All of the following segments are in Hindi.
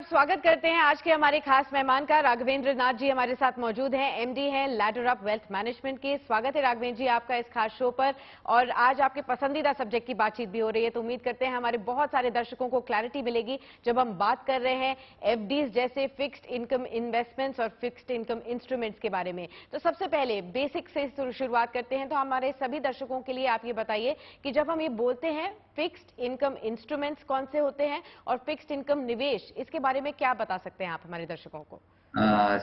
स्वागत करते हैं आज के हमारे खास मेहमान का। राघवेंद्र नाथ जी हमारे साथ मौजूद हैं, एमडी हैं लैडर अप वेल्थ मैनेजमेंट के। स्वागत है राघवेंद्र जी आपका इस खास शो पर। और आज आपके पसंदीदा सब्जेक्ट की बातचीत भी हो रही है, तो उम्मीद करते हैं हमारे बहुत सारे दर्शकों को क्लैरिटी मिलेगी जब हम बात कर रहे हैं एफडीज जैसे फिक्स्ड इनकम इन्वेस्टमेंट्स और फिक्स्ड इनकम इंस्ट्रूमेंट्स के बारे में। तो सबसे पहले बेसिक से शुरुआत करते हैं। तो हमारे सभी दर्शकों के लिए आप ये बताइए कि जब हम ये बोलते हैं फिक्स्ड इनकम इंस्ट्रूमेंट्स कौन से होते हैं और फिक्स्ड इनकम निवेश, इसके बारे में क्या बता सकते हैं आप हमारे दर्शकों को?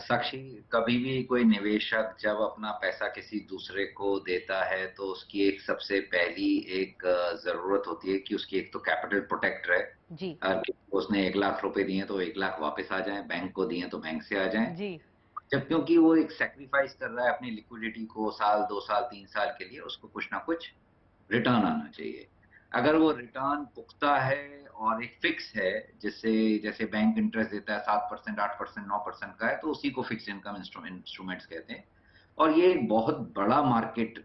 साक्षी, कभी भी कोई निवेशक जब अपना पैसा किसी दूसरे को देता है तो उसकी एक सबसे पहली एक जरूरत होती है कि उसकी एक तो कैपिटल प्रोटेक्ट रहे। जी कि उसने 1 लाख रुपए दिए तो 1 लाख वापस आ जाए, बैंक को दिए तो बैंक से आ जाए। जी। जब क्योंकि वो एक सेक्रीफाइस कर रहा है अपनी लिक्विडिटी को, साल 2 साल 3 साल के लिए, उसको कुछ ना कुछ रिटर्न आना चाहिए। अगर वो रिटर्न पुख्ता है और एक फिक्स है, जिससे जैसे बैंक इंटरेस्ट देता है 7%, 8%, 9% का है, तो उसी को फिक्स्ड इनकम इंस्ट्रूमेंट्स कहते हैं। और ये एक बहुत बड़ा मार्केट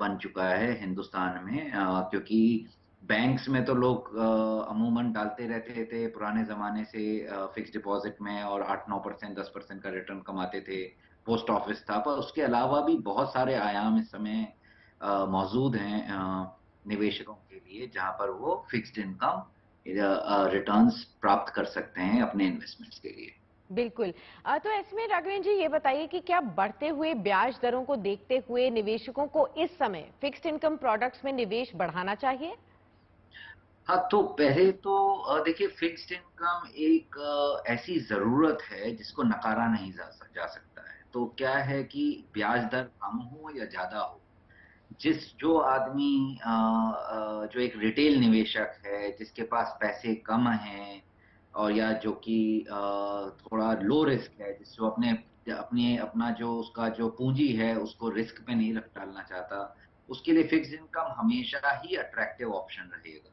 बन चुका है हिंदुस्तान में, क्योंकि बैंक्स में तो लोग अमूमन डालते रहते थे पुराने जमाने से फिक्स्ड डिपॉजिट में, और 8-9%, 10% का रिटर्न कमाते थे। पोस्ट ऑफिस था, पर उसके अलावा भी बहुत सारे आयाम इस समय मौजूद हैं निवेशकों के लिए, जहां पर वो फिक्स्ड इनकम रिटर्न्स प्राप्त कर सकते हैं अपने इन्वेस्टमेंट्स के लिए। बिल्कुल। तो इसमें राघवेंद्र जी ये बताइए कि क्या बढ़ते हुए ब्याज दरों को देखते हुए निवेशकों को इस समय फिक्स्ड इनकम प्रोडक्ट्स में निवेश बढ़ाना चाहिए? हाँ, तो पहले तो देखिए, फिक्स्ड इनकम एक ऐसी जरूरत है जिसको नकारा नहीं जा सकता है। तो क्या है कि ब्याज दर कम हो या ज्यादा हो, जो आदमी जो एक रिटेल निवेशक है, जिसके पास पैसे कम हैं, और या जो कि थोड़ा लो रिस्क है, जिसको अपने अपने अपना जो उसका जो पूंजी है उसको रिस्क पे नहीं रख डालना चाहता, उसके लिए फिक्स्ड इनकम हमेशा ही अट्रैक्टिव ऑप्शन रहेगा।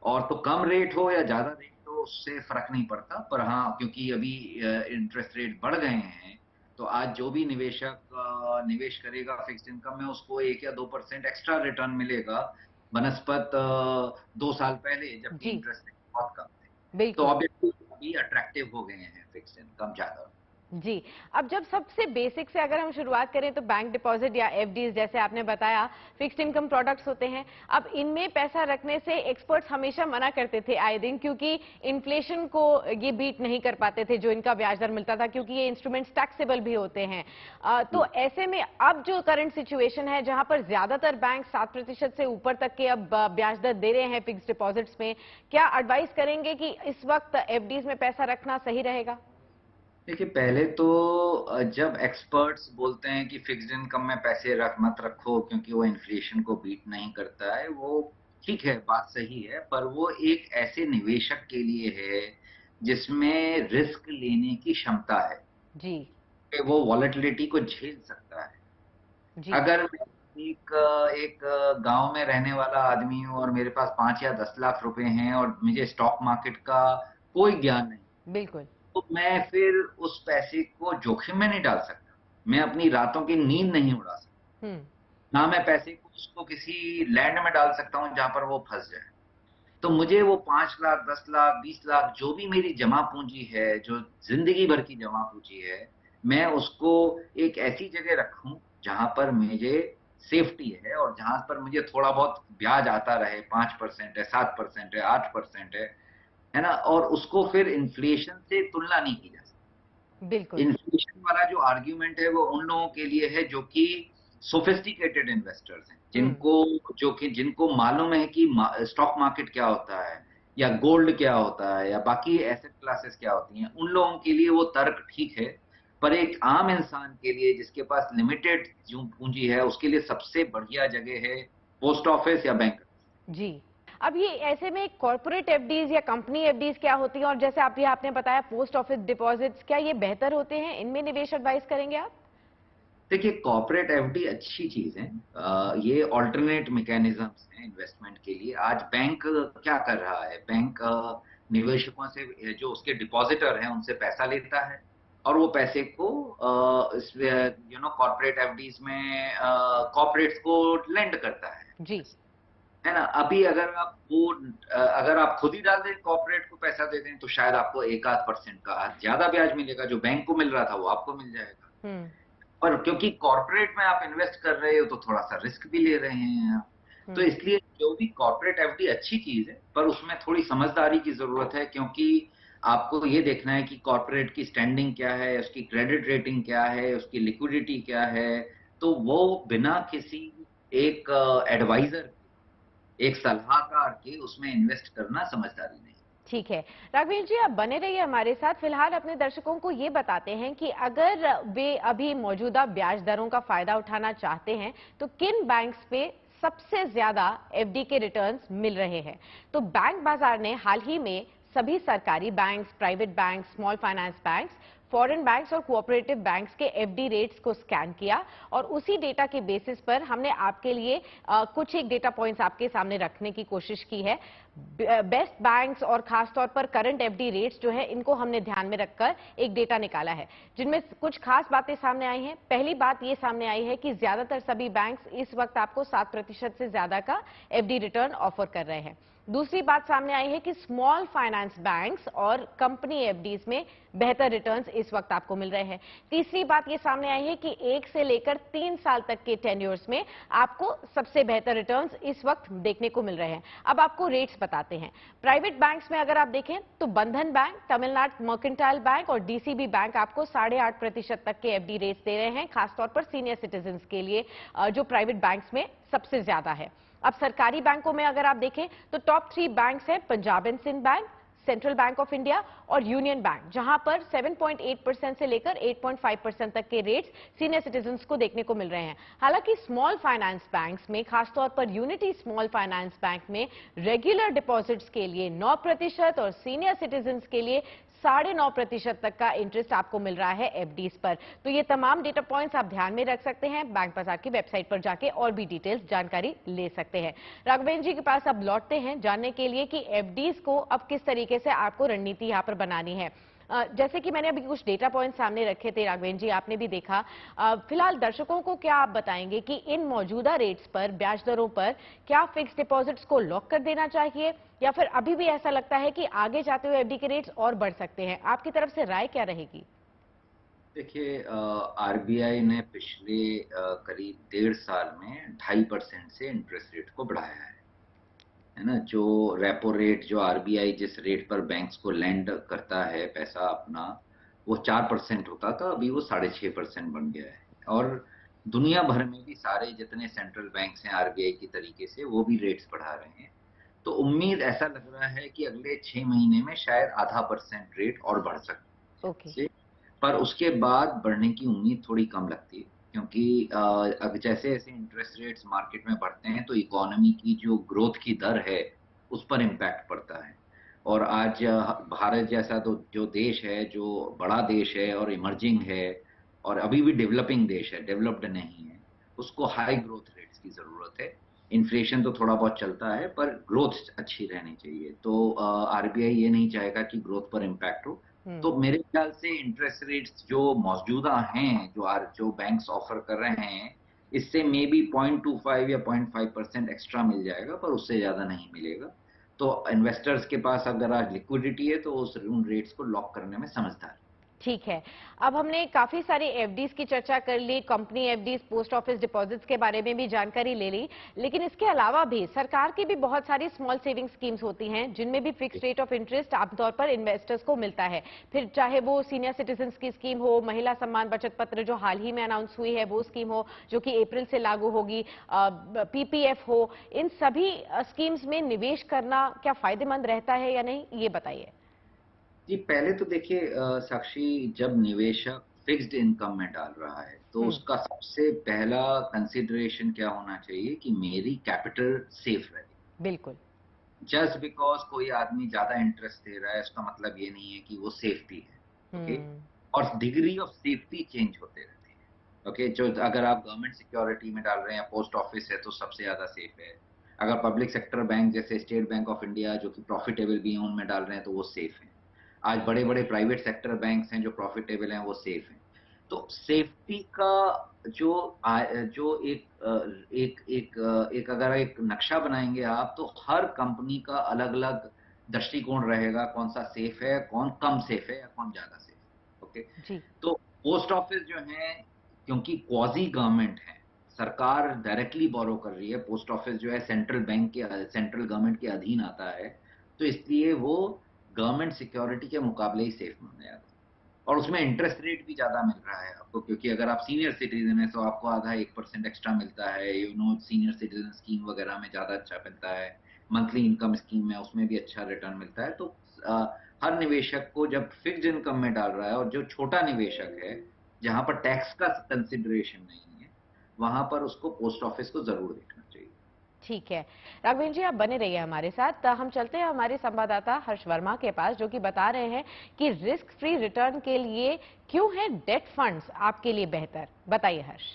और तो कम रेट हो या ज्यादा रेट हो, उससे फर्क नहीं पड़ता। पर हाँ, क्योंकि अभी इंटरेस्ट रेट बढ़ गए हैं, तो आज जो भी निवेशक निवेश करेगा फिक्स्ड इनकम में, उसको 1 या 2% एक्स्ट्रा रिटर्न मिलेगा बनस्पत 2 साल पहले, जबकि जी इंटरेस्ट रेट बहुत कम थे। तो बिल्कुल। ऑब्वियसली अभी अट्रैक्टिव हो गए हैं फिक्स्ड इनकम ज्यादा। जी। अब जब सबसे बेसिक से अगर हम शुरुआत करें तो बैंक डिपॉजिट या एफडीज जैसे आपने बताया फिक्स्ड इनकम प्रोडक्ट्स होते हैं। अब इनमें पैसा रखने से एक्सपर्ट्स हमेशा मना करते थे आए दिन, क्योंकि इन्फ्लेशन को ये बीट नहीं कर पाते थे जो इनका ब्याज दर मिलता था, क्योंकि ये इंस्ट्रूमेंट्स टैक्सेबल भी होते हैं। तो ऐसे में अब जो करंट सिचुएशन है जहां पर ज्यादातर बैंक 7% से ऊपर तक के अब ब्याज दर दे रहे हैं फिक्स्ड डिपॉजिट्स में, क्या एडवाइस करेंगे कि इस वक्त एफडीज में पैसा रखना सही रहेगा? देखिए, पहले तो जब एक्सपर्ट्स बोलते हैं कि फिक्स्ड इनकम में पैसे मत रखो क्योंकि वो इन्फ्लेशन को बीट नहीं करता है, वो ठीक है, बात सही है। पर वो एक ऐसे निवेशक के लिए है जिसमें रिस्क लेने की क्षमता है, जी कि वो वॉलेटिलिटी को झेल सकता है। जी अगर मैं एक एक गांव में रहने वाला आदमी हूँ और मेरे पास 5 या 10 लाख रुपए हैं और मुझे स्टॉक मार्केट का कोई ज्ञान नहीं, बिल्कुल। तो मैं फिर उस पैसे को जोखिम में नहीं डाल सकता। मैं अपनी रातों की नींद नहीं उड़ा सकता। हम्म। ना मैं पैसे को उसको किसी लैंड में डाल सकता हूँ जहां पर वो फंस जाए। तो मुझे वो 5 लाख, 10 लाख, 20 लाख, जो भी मेरी जमा पूंजी है, जो जिंदगी भर की जमा पूंजी है, मैं उसको एक ऐसी जगह रखूं जहां पर मुझे सेफ्टी है, और जहां पर मुझे थोड़ा बहुत ब्याज आता रहे। 5% है, 7% है, 8% है ना। और उसको फिर इन्फ्लेशन से तुलना नहीं की जा सकती। बिल्कुल। इन्फ्लेशन वाला जो आर्ग्यूमेंट है वो उन लोगों के लिए है जो कि सोफिस्टिकेटेड इन्वेस्टर्स हैं, हम्म। जिनको मालूम है कि स्टॉक मार्केट क्या होता है, या गोल्ड क्या होता है, या बाकी एसेट क्लासेस क्या होती हैं। उन लोगों के लिए वो तर्क ठीक है। पर एक आम इंसान के लिए जिसके पास लिमिटेड जो पूंजी है, उसके लिए सबसे बढ़िया जगह है पोस्ट ऑफिस या बैंक। जी। अब ये ऐसे में कॉर्पोरेट एफडीज या कंपनी एफडीज क्या होती हैं, और जैसे आपने बताया पोस्ट ऑफिस डिपॉजिट्स, क्या ये बेहतर होते हैं? इनमें निवेश एडवाइस करेंगे आप? देखिए, कॉर्पोरेट एफडी अच्छी चीज है। ये ऑल्टरनेट मैकेनिज्म्स हैं इन्वेस्टमेंट के लिए। आज बैंक क्या कर रहा है? बैंक निवेशकों से, जो उसके डिपॉजिटर हैं, उनसे पैसा लेता है, और वो पैसे को कॉर्पोरेट एफडीज में कॉर्पोरेट्स को लेंड करता है। जी है ना? अभी अगर आप खुद ही डाल दें कॉर्पोरेट को पैसा दे दें तो शायद आपको एक आध परसेंट का ज्यादा ब्याज मिलेगा, जो बैंक को मिल रहा था वो आपको मिल जाएगा। हम्म। पर क्योंकि कॉर्पोरेट में आप इन्वेस्ट कर रहे हो तो थोड़ा सा रिस्क भी ले रहे हैं आप। तो हम्म। इसलिए जो भी कॉर्पोरेट एफडी अच्छी चीज है, पर उसमें थोड़ी समझदारी की जरूरत है, क्योंकि आपको ये देखना है कि कॉर्पोरेट की स्टैंडिंग क्या है, उसकी क्रेडिट रेटिंग क्या है, उसकी लिक्विडिटी क्या है। तो वो बिना किसी एक एडवाइजर, एक सलाहकार के उसमें इन्वेस्ट करना समझदारी नहीं। ठीक है। राघवेंद्र जी, आप बने रहिए हमारे साथ। फिलहाल अपने दर्शकों को ये बताते हैं कि अगर वे अभी मौजूदा ब्याज दरों का फायदा उठाना चाहते हैं तो किन बैंक्स पे सबसे ज्यादा एफडी के रिटर्न्स मिल रहे हैं। तो बैंक बाजार ने हाल ही में सभी सरकारी banks, private banks, small finance banks, foreign banks और कोऑपरेटिव बैंक्स के एफडी रेट्स को स्कैन किया और उसी डेटा के बेसिस पर हमने आपके लिए कुछ एक डेटा पॉइंट्स आपके सामने रखने की कोशिश की है। बेस्ट बैंक्स और खासतौर पर करंट एफडी रेट्स जो है इनको हमने ध्यान में रखकर एक डेटा निकाला है, जिनमें कुछ खास बातें सामने आई हैं। पहली बात ये सामने आई है कि ज्यादातर सभी बैंक्स इस वक्त आपको 7% से ज्यादा का एफडी रिटर्न ऑफर कर रहे हैं। दूसरी बात सामने आई है कि स्मॉल फाइनेंस बैंक्स और कंपनी एफडीज में बेहतर रिटर्न्स इस वक्त आपको मिल रहे हैं। तीसरी बात ये सामने आई है कि 1 से लेकर 3 साल तक के टेन्योर्स में आपको सबसे बेहतर रिटर्न्स इस वक्त देखने को मिल रहे हैं। अब आपको रेट्स बताते हैं। प्राइवेट बैंक्स में अगर आप देखें तो बंधन बैंक, तमिलनाडु मर्केंटाइल बैंक और डीसीबी बैंक आपको 8.5% तक के एफडी रेट्स दे रहे हैं, खासतौर पर सीनियर सिटीजन के लिए, जो प्राइवेट बैंक्स में सबसे ज्यादा है। अब सरकारी बैंकों में अगर आप देखें तो टॉप 3 बैंक्स हैं Punjab and Sind bank, central bank of India और यूनियन बैंक, जहां पर 7.8% से लेकर 8.5% तक के रेट्स सीनियर सिटीजन्स को देखने को मिल रहे हैं। हालांकि स्मॉल फाइनेंस बैंक्स में, खासतौर पर यूनिटी स्मॉल फाइनेंस बैंक में रेगुलर डिपॉजिट्स के लिए 9% और सीनियर सिटीजन्स के लिए 9.5% तक का इंटरेस्ट आपको मिल रहा है एफडीज पर। तो ये तमाम डेटा पॉइंट्स आप ध्यान में रख सकते हैं। बैंक बाजार की वेबसाइट पर जाके और भी डिटेल्स जानकारी ले सकते हैं। राघवेंद्र जी के पास अब लौटते हैं जानने के लिए कि एफडीज को अब किस तरीके से आपको रणनीति यहां पर बनानी है। जैसे कि मैंने अभी कुछ डेटा पॉइंट सामने रखे थे राघवेंद्र जी, आपने भी देखा। फिलहाल दर्शकों को क्या आप बताएंगे कि इन मौजूदा रेट्स पर, ब्याज दरों पर, क्या फिक्स डिपॉजिट्स को लॉक कर देना चाहिए या फिर अभी भी ऐसा लगता है कि आगे जाते हुए एफडी के रेट्स और बढ़ सकते हैं? आपकी तरफ से राय क्या रहेगी? देखिए, आरबीआई ने पिछले करीब 1.5 साल में 2.5% से इंटरेस्ट रेट को बढ़ाया है ना? जो रेपो रेट, जो आरबीआई जिस रेट पर बैंक्स को लेंड करता है पैसा अपना, वो 4% होता था, अभी वो 6.5% बन गया है। और दुनिया भर में भी सारे जितने सेंट्रल बैंक्स हैं आरबीआई की तरीके से, वो भी रेट्स बढ़ा रहे हैं। तो उम्मीद ऐसा लग रहा है कि अगले 6 महीने में शायद आधा परसेंट रेट और बढ़ ओके। सकते हैं। पर उसके बाद बढ़ने की उम्मीद थोड़ी कम लगती है, क्योंकि अब जैसे जैसे इंटरेस्ट रेट्स मार्केट में बढ़ते हैं तो इकोनॉमी की जो ग्रोथ की दर है उस पर इम्पैक्ट पड़ता है। और आज भारत जैसा तो जो देश है, जो बड़ा देश है और इमर्जिंग है और अभी भी डेवलपिंग देश है, डेवलप्ड नहीं है, उसको हाई ग्रोथ रेट्स की जरूरत है। इन्फ्लेशन तो थोड़ा बहुत चलता है पर ग्रोथ अच्छी रहनी चाहिए। तो आरबीआई ये नहीं चाहेगा कि ग्रोथ पर इम्पैक्ट हो। हम्म। तो मेरे ख्याल से इंटरेस्ट रेट्स जो मौजूदा हैं, जो बैंक्स ऑफर कर रहे हैं, इससे मे बी 0.25 या 0.5% एक्स्ट्रा मिल जाएगा, पर उससे ज्यादा नहीं मिलेगा। तो इन्वेस्टर्स के पास अगर आज लिक्विडिटी है तो उन रेट्स को लॉक करने में समझदार। ठीक है। अब हमने काफी सारी एफडीज की चर्चा कर ली, company FDs, post office deposits के बारे में भी जानकारी ले ली, लेकिन इसके अलावा भी सरकार की भी बहुत सारी स्मॉल सेविंग स्कीम्स होती हैं जिनमें भी फिक्स रेट ऑफ इंटरेस्ट आमतौर पर इन्वेस्टर्स को मिलता है। फिर चाहे वो सीनियर सिटीजन की स्कीम हो, महिला सम्मान बचत पत्र जो हाल ही में अनाउंस हुई है वो स्कीम हो जो कि अप्रैल से लागू होगी, पीपीएफ हो, इन सभी स्कीम्स में निवेश करना क्या फायदेमंद रहता है या नहीं, ये बताइए। जी, पहले तो देखिए साक्षी, जब निवेशक फिक्स्ड इनकम में डाल रहा है तो हम्म। उसका सबसे पहला कंसिडरेशन क्या होना चाहिए कि मेरी कैपिटल सेफ रहे। बिल्कुल। जस्ट बिकॉज कोई आदमी ज्यादा इंटरेस्ट दे रहा है उसका मतलब ये नहीं है कि वो सेफ्टी है। ओके? हम्म। और डिग्री ऑफ सेफ्टी चेंज होते रहते हैं। ओके? जो अगर आप गवर्नमेंट सिक्योरिटी में डाल रहे हैं, पोस्ट ऑफिस है, तो सबसे ज्यादा सेफ है। अगर पब्लिक सेक्टर बैंक जैसे स्टेट बैंक ऑफ इंडिया जो कि प्रॉफिटेबल भी हैं उनमें डाल रहे हैं तो वो सेफ है। आज बड़े बड़े प्राइवेट सेक्टर बैंक्स हैं जो प्रॉफिटेबल हैं, वो सेफ हैं। तो सेफ्टी का जो जो एक एक अगर एक नक्शा बनाएंगे आप, तो हर कंपनी का अलग अलग दृष्टिकोण रहेगा, कौन सा सेफ है, कौन कम सेफ है या कौन ज्यादा सेफ है। ओके। जी। तो पोस्ट ऑफिस जो है, क्योंकि क्वाजी गवर्नमेंट है, सरकार डायरेक्टली बोरो कर रही है, पोस्ट ऑफिस जो है सेंट्रल गवर्नमेंट के अधीन आता है, तो इसलिए वो गवर्नमेंट सिक्योरिटी के मुकाबले ही सेफ माना जाता है। और उसमें इंटरेस्ट रेट भी ज्यादा मिल रहा है आपको, क्योंकि अगर आप सीनियर सिटीजन है तो आपको आधा 1% एक्स्ट्रा मिलता है, सीनियर सिटीजन स्कीम वगैरह में ज्यादा अच्छा मिलता है, मंथली इनकम स्कीम में उसमें भी अच्छा रिटर्न मिलता है। तो हर निवेशक को जब फिक्स्ड इनकम में डाल रहा है, और जो छोटा निवेशक है जहां पर टैक्स का कंसिडरेशन नहीं है, वहां पर उसको पोस्ट ऑफिस को जरूर देखना चाहिए। ठीक है, राघवेंद्र जी आप बने रहिए हमारे साथ। हम चलते हैं हमारे संवाददाता हर्ष वर्मा के पास, जो कि बता रहे हैं कि रिस्क फ्री रिटर्न के लिए क्यों है डेट फंड्स आपके लिए बेहतर। बताइए हर्ष।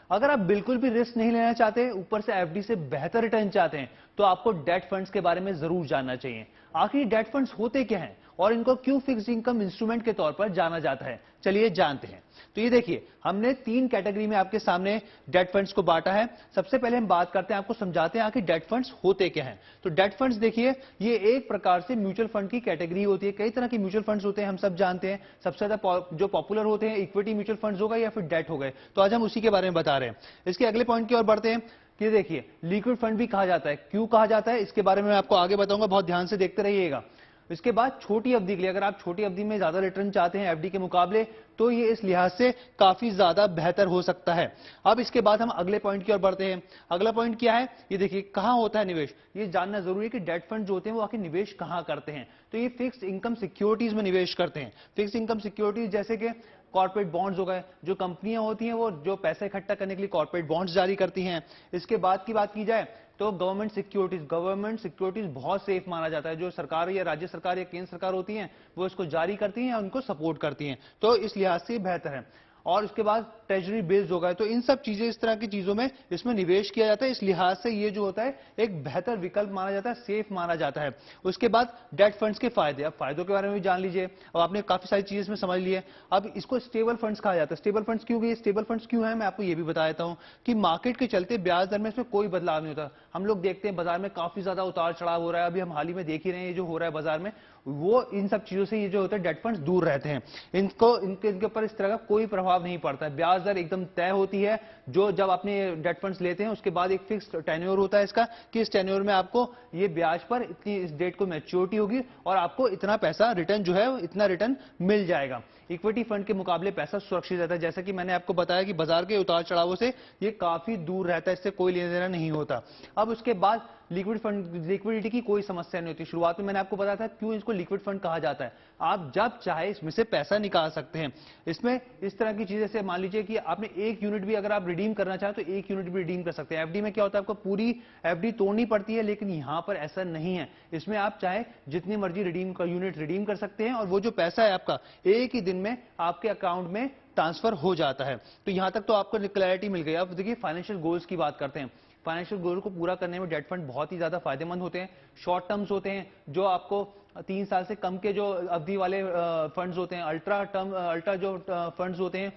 अगर आप बिल्कुल भी रिस्क नहीं लेना चाहते, ऊपर से एफडी से बेहतर रिटर्न चाहते हैं, तो आपको डेट फंड्स के बारे में जरूर जानना चाहिए। आखिर डेट फंड्स होते क्या हैं और इनको क्यों फिक्स्ड इनकम इंस्ट्रूमेंट के तौर पर जाना जाता है, चलिए जानते हैं। तो ये देखिए, हमने 3 कैटेगरी में आपके सामने डेट फंड्स को बांटा है। सबसे पहले हम बात करते हैं, आपको समझाते हैं आखिर डेट फंड्स होते क्या हैं। तो डेट फंड्स देखिए, ये एक प्रकार से म्यूचुअल फंड की कैटेगरी होती है। कई तरह के म्यूचुअल फंड्स होते हैं, हम सब जानते हैं। सबसे ज्यादा जो पॉपुलर होते हैं, इक्विटी म्यूचुअल फंड्स होगा या फिर डेट हो गए, तो आज हम उसी के बारे में बता रहे हैं। इसके अगले पॉइंट की ओर बढ़ते हैं कि देखिए, लिक्विड फंड भी कहा जाता है। क्यों कहा जाता है, इसके बारे में मैं आपको आगे बताऊंगा, बहुत ध्यान से देखते रहिएगा। इसके बाद छोटी अवधि के लिए, अगर आप छोटी अवधि में ज्यादा रिटर्न चाहते हैं एफडी के मुकाबले, तो ये इस लिहाज से काफी ज्यादा बेहतर हो सकता है। अब इसके बाद हम अगले पॉइंट की ओर बढ़ते हैं। अगला पॉइंट क्या है, ये देखिए, कहां होता है निवेश। ये जानना जरूरी है कि डेट फंड जो होते हैं वो आखिर निवेश कहां करते हैं। तो ये फिक्स्ड इनकम सिक्योरिटीज में निवेश करते हैं। फिक्स्ड इनकम सिक्योरिटीज जैसे कि कॉर्पोरेट बॉन्ड्स हो गए, जो कंपनियां होती हैं वो जो पैसे इकट्ठा करने के लिए कॉर्पोरेट बॉन्ड्स जारी करती हैं। इसके बाद की बात की जाए तो गवर्नमेंट सिक्योरिटीज बहुत सेफ माना जाता है। जो सरकार या राज्य सरकार या केंद्र सरकार होती हैं, वो इसको जारी करती हैं या उनको सपोर्ट करती हैं, तो इस लिहाज से बेहतर है। और उसके बाद ट्रेजरी बिल्स हो गए, तो इन सब चीजें, इस तरह की चीजों में इसमें निवेश किया जाता है। इस लिहाज से ये जो होता है एक बेहतर विकल्प माना जाता है, सेफ माना जाता है। उसके बाद डेट फंड्स के फायदे, अब फायदों के बारे में भी जान लीजिए। अब आपने काफी सारी चीजें इसमें समझ ली है। अब इसको स्टेबल फंड्स कहा जाता है। स्टेबल फंड्स क्यों, ये स्टेबल फंड्स क्यों है, मैं आपको ये भी बता देता हूं कि मार्केट के चलते ब्याज दर में इसमें कोई बदलाव नहीं होता। हम लोग देखते हैं बाजार में काफी ज्यादा उतार चढ़ाव हो रहा है, अभी हम हाल ही में देख ही रहे हैं ये जो हो रहा है बाजार में, वो इन सब चीजों से ये जो होता है डेट फंड्स दूर रहते हैं। इनके ऊपर इस तरह का कोई प्रभाव नहीं पड़ता है। ब्याज दर एकदम तय होती है। जो जब अपने डेट फंड्स लेते हैं, उसके बाद एक फिक्स्ड टेन्योर होता है इसका, कि इस टेन्योर में आपको ये ब्याज पर इतनी, इस डेट को मैच्योरिटी होगी और आपको इतना पैसा रिटर्न जो है, इतना रिटर्न मिल जाएगा। इक्विटी फंड के मुकाबले पैसा सुरक्षित रहता है। जैसा कि मैंने आपको बताया कि बाजार के उतार चढ़ावों से ये काफी दूर रहता है, इससे कोई लेना देना नहीं होता। अब उसके बाद लिक्विड फंड, लिक्विडिटी की कोई समस्या नहीं होती। शुरुआत में मैंने आपको बताया था क्यों इसको लिक्विड फंड कहा जाता है। आप जब चाहे इसमें से पैसा निकाल सकते हैं। इसमें इस तरह की चीजें से, मान लीजिए कि आपने 1 यूनिट भी अगर आप रिडीम करना चाहें तो 1 यूनिट भी रिडीम कर सकते हैं। एफडी में क्या होता है, आपको पूरी एफडी तोड़नी पड़ती है, लेकिन यहां पर ऐसा नहीं है। इसमें आप चाहे जितनी मर्जी यूनिट रिडीम कर सकते हैं, और वो जो पैसा है आपका एक ही दिन में आपके अकाउंट में ट्रांसफर हो जाता है। तो यहां तक तो आपको क्लैरिटी मिल गई। अब देखिए, फाइनेंशियल गोल्स की बात करते हैं। फाइनेंशियल गोल को पूरा करने में डेट फंड बहुत ही ज्यादा फायदेमंद होते हैं। शॉर्ट टर्म्स होते हैं, जो आपको 3 साल से कम के जो अवधि वाले फंड्स होते हैं, अल्ट्रा जो फंड्स होते हैं,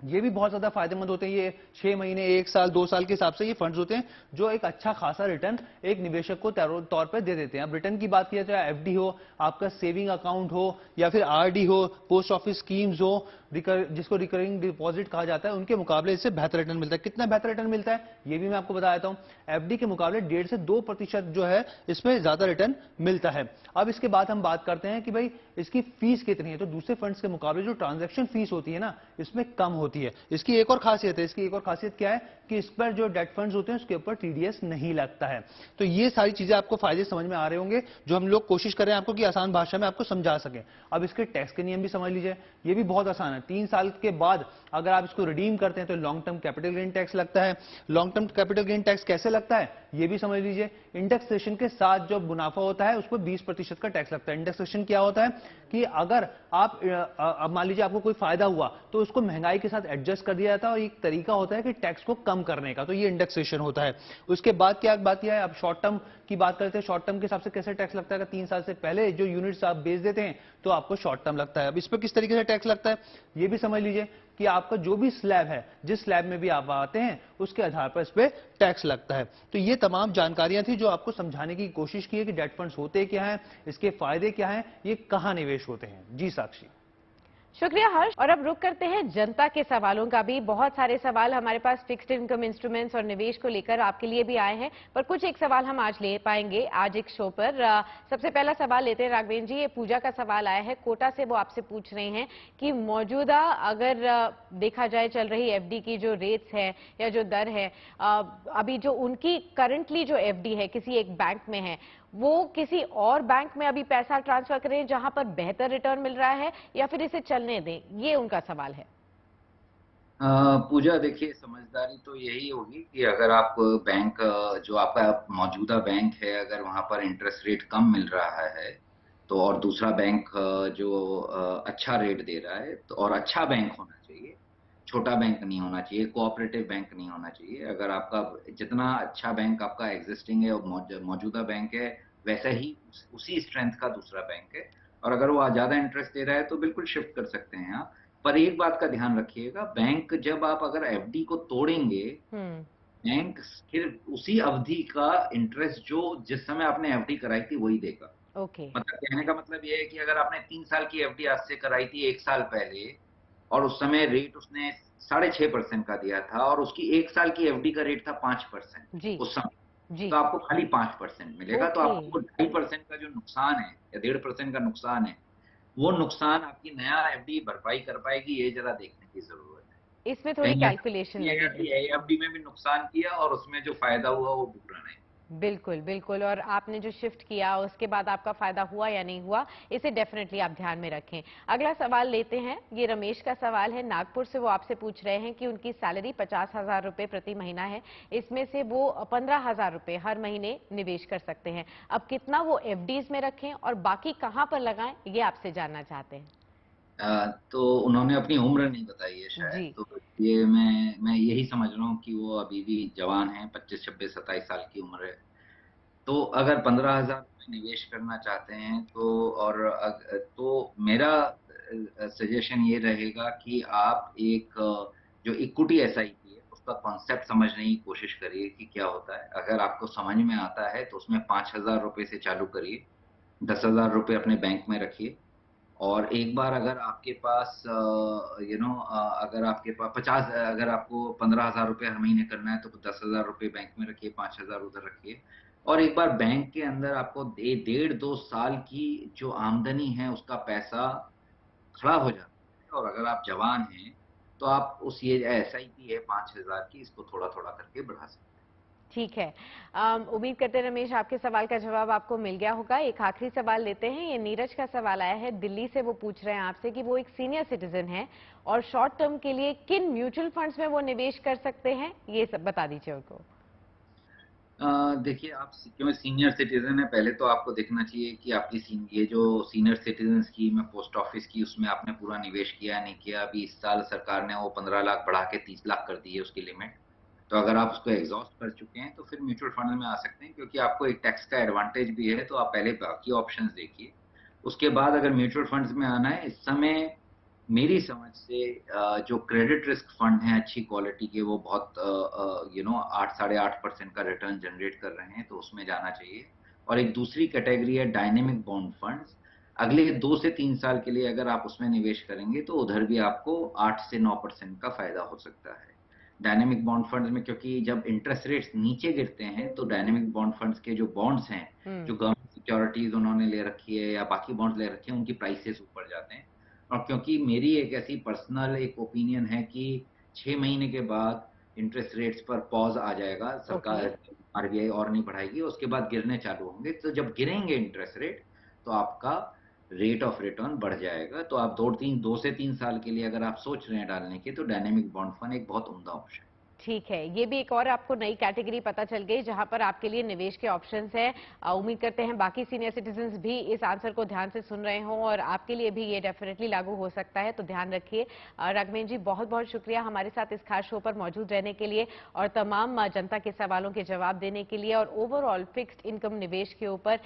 ये भी बहुत ज्यादा फायदेमंद होते हैं। ये 6 महीने, 1 साल, 2 साल के हिसाब से ये फंड्स होते हैं, जो एक अच्छा खासा रिटर्न एक निवेशक को तौर पर दे देते हैं। अब रिटर्न की बात की जाए, एफडी हो, आपका सेविंग अकाउंट हो, या फिर आरडी हो, पोस्ट ऑफिस स्कीम्स हो, जिसको रिकरिंग डिपॉजिट कहा जाता है, उनके मुकाबले इससे बेहतर रिटर्न मिलता है। कितना बेहतर रिटर्न मिलता है, ये भी मैं आपको बता देता हूं। एफडी के मुकाबले 1.5 से 2% जो है इसमें ज्यादा रिटर्न मिलता है। अब इसके बाद हम बात करते हैं कि भाई इसकी फीस कितनी है। तो दूसरे फंड्स के मुकाबले जो ट्रांजैक्शन फीस होती है ना, इसमें कम होती है। इसकी एक और खासियत है। इसकी एक और खासियत क्या है कि इस पर जो डेट फंड्स होते हैं उसके ऊपर टीडीएस नहीं लगता है। तो ये सारी चीजें आपको फायदे समझ में आ रहे होंगे, जो हम लोग कोशिश कर रहे हैं आपको कि आसान भाषा में आपको समझा सकें। अब इसके टैक्स के नियम भी समझ लीजिए, ये भी बहुत आसान है। 3 साल के बाद अगर आप इसको रिडीम करते हैं तो long term capital gain tax लगता है। Long term capital gain tax कैसे लगता है, ये भी समझ लीजिए। इंडेक्सेशन के साथ जो मुनाफा होता है उस पर 20% का टैक्स लगता है। इंडेक्सेशन क्या होता है कि अगर आप मान लीजिए आपको कोई फायदा हुआ तो उसको महंगाई के साथ साथ एडजस्ट कर दिया जाता है और एक तरीका होता है कि टैक्स को कम करने का, तो ये इंडेक्सेशन होता है। उसके बाद क्या बात यह है, अब शॉर्ट टर्म की बात करते हैं। शॉर्ट टर्म के हिसाब से कैसे टैक्स लगता है? 3 साल से पहले जो यूनिट्स आप बेच देते हैं तो आपको शॉर्ट टर्म लगता है। अब इस पर किस तरीके से टैक्स लगता है ये भी समझ लीजिए कि आपका जो भी स्लैब है, जिस स्लैब में भी आप आते हैं उसके आधार पर इस पे टैक्स लगता है। तो ये तमाम जानकारियां थी जो आपको समझाने की कोशिश की है कि डेट फंड्स होते क्या हैं, इसके फायदे क्या हैं, ये कहां निवेश होते हैं। जी साक्षी। शुक्रिया हर्ष। और अब रुक करते हैं जनता के सवालों का भी। बहुत सारे सवाल हमारे पास फिक्स्ड इनकम इंस्ट्रूमेंट्स और निवेश को लेकर आपके लिए भी आए हैं, पर कुछ एक सवाल हम आज ले पाएंगे आज एक शो पर। सबसे पहला सवाल लेते हैं राघवेंद्र जी। ये पूजा का सवाल आया है कोटा से। वो आपसे पूछ रहे हैं कि मौजूदा अगर देखा जाए चल रही एफडी की जो रेट्स है या जो दर है, अभी जो उनकी करंटली जो एफडी है किसी एक बैंक में है, वो किसी और बैंक में अभी पैसा ट्रांसफर करें जहां पर बेहतर रिटर्न मिल रहा है, या फिर इसे चलने दें? ये उनका सवाल है। पूजा, देखिए समझदारी तो यही होगी कि अगर आप बैंक, जो आपका मौजूदा बैंक है, अगर वहां पर इंटरेस्ट रेट कम मिल रहा है तो, और दूसरा बैंक जो अच्छा रेट दे रहा है तो, और अच्छा बैंक होना चाहिए, छोटा बैंक नहीं होना चाहिए, कोऑपरेटिव बैंक नहीं होना चाहिए। अगर आपका जितना अच्छा बैंक आपका एग्जिस्टिंग है और मौजूदा बैंक है, वैसा ही उसी स्ट्रेंथ का दूसरा बैंक है, और अगर वो ज्यादा इंटरेस्ट दे रहा है तो बिल्कुल शिफ्ट कर सकते हैं आप। पर एक बात का ध्यान रखिएगा, बैंक जब आप अगर एफडी को तोड़ेंगे, बैंक सिर्फ उसी अवधि का इंटरेस्ट जो जिस समय आपने एफडी कराई थी वही देगा। ओके। मतलब कहने का मतलब ये है कि अगर आपने 3 साल की एफडी आज से कराई थी 1 साल पहले, और उस समय रेट उसने 6.5% का दिया था, और उसकी 1 साल की एफडी का रेट था 5% जी उस समय, जी। तो आपको खाली 5% मिलेगा। तो ओके। आपको वो 2.5% का जो नुकसान है या 1.5% का नुकसान है, वो नुकसान आपकी नया एफडी भरपाई कर पाएगी, ये जरा देखने की जरूरत है। इसमें थोड़ी कहीं ऐसा कैलकुलेशन नहीं है लगेगी। कि एफडी में भी नुकसान किया और उसमें जो फायदा हुआ वो पूरा नहीं। बिल्कुल बिल्कुल। और आपने जो शिफ्ट किया उसके बाद आपका फायदा हुआ या नहीं हुआ, इसे डेफिनेटली आप ध्यान में रखें। अगला सवाल लेते हैं। ये रमेश का सवाल है नागपुर से। वो आपसे पूछ रहे हैं कि उनकी सैलरी 50,000 रुपए प्रति महीना है, इसमें से वो 15,000 रुपए हर महीने निवेश कर सकते हैं। अब कितना वो एफडीज में रखें और बाकी कहां पर लगाएं, ये आपसे जानना चाहते हैं। तो उन्होंने अपनी उम्र नहीं बताई है शायद, जी। तो ये मैं यही समझ रहा हूँ कि वो अभी भी जवान है, 25, 26, 27 साल की उम्र है। तो अगर 15,000 रुपये निवेश करना चाहते हैं तो, और तो मेरा सजेशन ये रहेगा कि आप एक जो इक्विटी एसआईपी है उसका कॉन्सेप्ट समझने की कोशिश करिए कि क्या होता है। अगर आपको समझ में आता है तो उसमें 5,000 रुपये से चालू करिए, 10,000 रुपये अपने बैंक में रखिए, और एक बार अगर आपके पास अगर आपके पास 50, अगर आपको 15,000 रुपये हर महीने करना है तो 10,000 रुपये बैंक में रखिए, 5,000 उधर रखिए, और एक बार बैंक के अंदर आपको 1.5-2 साल की जो आमदनी है उसका पैसा खड़ा हो जाता है, और अगर आप जवान हैं तो आप उस, ये एसआईपी है 5,000 की, इसको थोड़ा थोड़ा करके बढ़ा सकते हैं। ठीक है। उम्मीद करते हैं रमेश आपके सवाल का जवाब आपको मिल गया होगा। एक आखिरी सवाल लेते हैं। ये नीरज का सवाल आया है दिल्ली से। वो पूछ रहे हैं आपसे कि वो एक सीनियर सिटीजन है और शॉर्ट टर्म के लिए किन म्यूचुअल फंड्स में वो निवेश कर सकते हैं, ये सब बता दीजिए उनको। देखिए, आप क्यों सीनियर सिटीजन है, पहले तो आपको देखना चाहिए कि आपकी ये जो सीनियर सिटीजन स्कीम है पोस्ट ऑफिस की, उसमें आपने पूरा निवेश किया है नहीं किया। अभी इस साल सरकार ने वो 15 लाख बढ़ा के 30 लाख कर दी है उसकी लिमिट। तो अगर आप उसको एग्जॉस्ट कर चुके हैं तो फिर म्यूचुअल फंड में आ सकते हैं, क्योंकि आपको एक टैक्स का एडवांटेज भी है। तो आप पहले बाकी ऑप्शंस देखिए, उसके बाद अगर म्यूचुअल फंड्स में आना है। इस समय मेरी समझ से जो क्रेडिट रिस्क फंड हैं अच्छी क्वालिटी के, वो बहुत 8-8.5% का रिटर्न जनरेट कर रहे हैं, तो उसमें जाना चाहिए। और एक दूसरी कैटेगरी है डायनेमिक बॉन्ड फंड्स। अगले 2 से 3 साल के लिए अगर आप उसमें निवेश करेंगे तो उधर भी आपको 8 से 9% का फायदा हो सकता है। डायनेमिक बॉन्ड फंड्स में, क्योंकि जब इंटरेस्ट रेट्स नीचे गिरते हैं तो डायनेमिक बॉन्ड फंड्स के जो बॉन्ड्स हैं, जो गवर्नमेंट सिक्योरिटीज उन्होंने ले रखी है या बाकी बॉन्ड्स ले रखे हैं, उनकी प्राइसेस ऊपर जाते हैं। और क्योंकि मेरी एक ऐसी पर्सनल एक ओपिनियन है कि 6 महीने के बाद इंटरेस्ट रेट्स पर पॉज आ जाएगा, ओके। सरकार आरबीआई और नहीं बढ़ाएगी, उसके बाद गिरने चालू होंगे। तो जब गिरेंगे इंटरेस्ट रेट तो आपका रेट ऑफ रिटर्न बढ़ जाएगा। तो आप 2 से 3 साल के लिए अगर आप सोच रहे हैं डालने की, तो डायनेमिक बॉन्ड फंड एक बहुत उम्दा ऑप्शन है। ठीक है, ये भी एक और आपको नई कैटेगरी पता चल गई जहां पर आपके लिए निवेश के ऑप्शंस हैं। उम्मीद करते हैं बाकी सीनियर सिटीजन्स भी इस आंसर को ध्यान से सुन रहे हों और आपके लिए भी ये डेफिनेटली लागू हो सकता है, तो ध्यान रखिए। राघवेंद्र जी, बहुत बहुत शुक्रिया हमारे साथ इस खास शो पर मौजूद रहने के लिए और तमाम जनता के सवालों के जवाब देने के लिए और ओवरऑल फिक्स्ड इनकम निवेश के ऊपर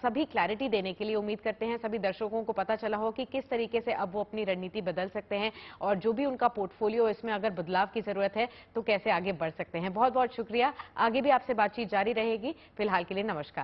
सभी क्लैरिटी देने के लिए। उम्मीद करते हैं सभी दर्शकों को पता चला हो कि किस तरीके से अब वो अपनी रणनीति बदल सकते हैं और जो भी उनका पोर्टफोलियो इसमें अगर बदलाव की जरूरत है तो कैसे आगे बढ़ सकते हैं। बहुत बहुत शुक्रिया। आगे भी आपसे बातचीत जारी रहेगी। फिलहाल के लिए नमस्कार।